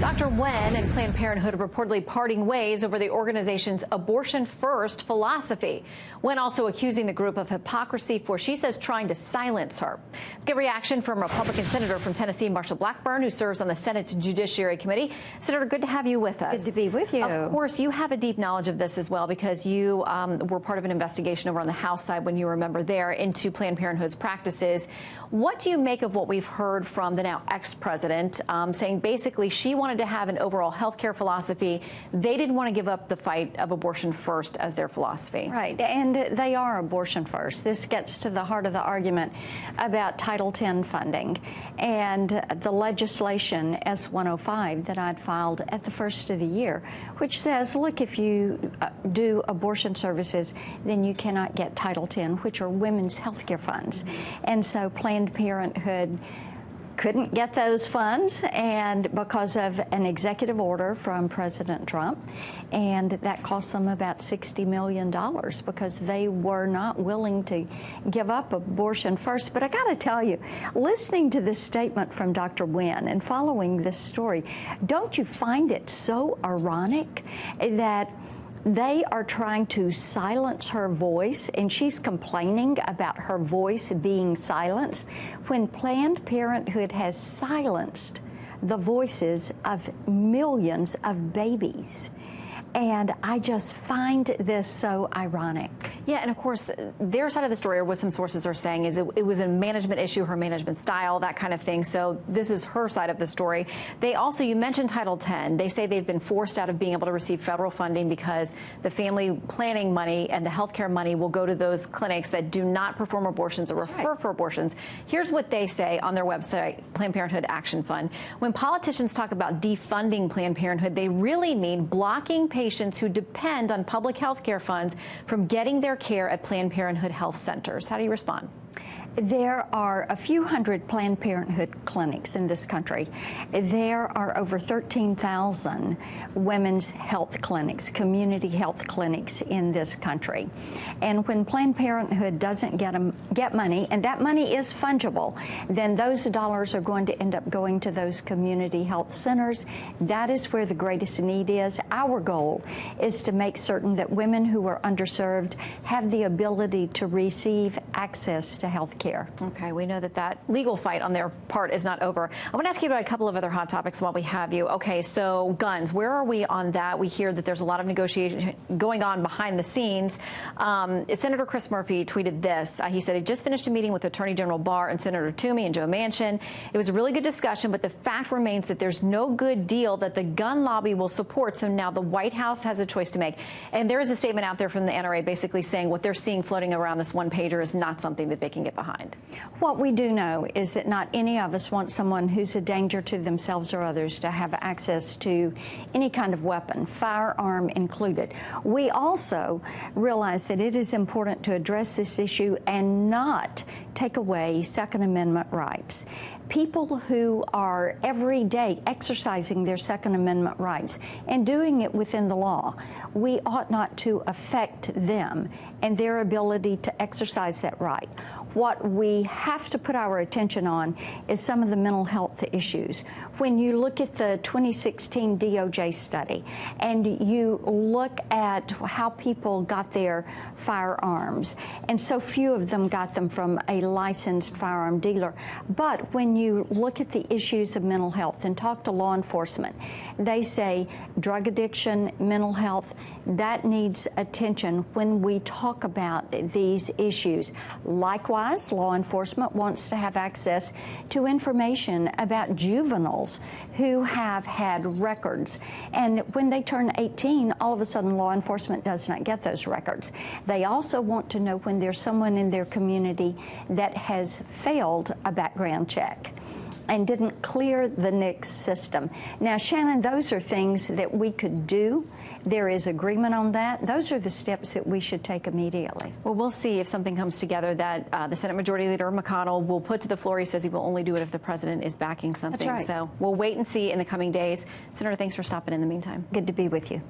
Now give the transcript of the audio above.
Dr. Wen and Planned Parenthood are reportedly parting ways over the organization's abortion first philosophy. Wen also accusing the group of hypocrisy for, she says, trying to silence her. Let's get reaction from Republican Senator from Tennessee, Marsha Blackburn, who serves on the Senate Judiciary Committee. Senator, good to have you with us. Good to be with you. Of course, you have a deep knowledge of this as well, because you were part of an investigation over on the House side when you were a member there into Planned Parenthood's practices. What do you make of what we've heard from the now ex-president saying basically she wanted to have an overall health care philosophy? They didn't want to give up the fight of abortion first as their philosophy. Right, and they are abortion first. This gets to the heart of the argument about Title X funding and the legislation S-105 that I'd filed at the first of the year, which says, look, if you do abortion services, then you cannot get Title X, which are women's health care funds. And so Planned Parenthood couldn't get those funds, and because of an executive order from President Trump, and that cost them about $60 million because they were not willing to give up abortion first. But I got to tell you, listening to this statement from Dr. Wen and following this story, don't you find it so ironic that they are trying to silence her voice, and she's complaining about her voice being silenced when Planned Parenthood has silenced the voices of millions of babies. And I just find this so ironic. Yeah, and of course, their side of the story, or what some sources are saying, is it was a management issue, her management style, that kind of thing. So this is her side of the story. They also, you mentioned Title X. They say they've been forced out of being able to receive federal funding because the family planning money and the health care money will go to those clinics that do not perform abortions or refer for abortions. Here's what they say on their website, Planned Parenthood Action Fund. When politicians talk about defunding Planned Parenthood, they really mean blocking patients who depend on public health care funds from getting their care at Planned Parenthood health centers. How do you respond? There are a few hundred Planned Parenthood clinics in this country. There are over 13,000 women's health clinics, community health clinics in this country. And when Planned Parenthood doesn't get money, and that money is fungible, then those dollars are going to end up going to those community health centers. That is where the greatest need is. Our goal is to make certain that women who are underserved have the ability to receive access to health care. Okay, we know that that legal fight on their part is not over. I want to ask you about a couple of other hot topics while we have you. Okay, so guns, where are we on that? We hear that there's a lot of negotiation going on behind the scenes. Senator Chris Murphy tweeted this. He said he just finished a meeting with Attorney General Barr and Senator Toomey and Joe Manchin. It was a really good discussion, but the fact remains that there's no good deal that the gun lobby will support. So now the White House has a choice to make. And there is a statement out there from the NRA basically saying what they're seeing floating around this one pager is not something that they can get behind. What we do know is that not any of us want someone who's a danger to themselves or others to have access to any kind of weapon, firearm included. We also realize that it is important to address this issue and not take away Second Amendment rights. People who are every day exercising their Second Amendment rights and doing it within the law, we ought not to affect them and their ability to exercise that right. What we have to put our attention on is some of the mental health issues. When you look at the 2016 DOJ study and you look at how people got their firearms, and so few of them got them from a licensed firearm dealer, but when you look at the issues of mental health and talk to law enforcement, they say drug addiction, mental health, that needs attention when we talk about these issues. Likewise, law enforcement wants to have access to information about juveniles who have had records. And when they turn 18, all of a sudden law enforcement does not get those records. They also want to know when there's someone in their community that has failed a background check and didn't clear the NICS system. Now, Shannon, those are things that we could do. There is agreement on that. Those are the steps that we should take immediately. Well, we'll see if something comes together that the Senate Majority Leader McConnell will put to the floor. He says he will only do it if the president is backing something. That's right. So we'll wait and see in the coming days. Senator, thanks for stopping in the meantime. Good to be with you.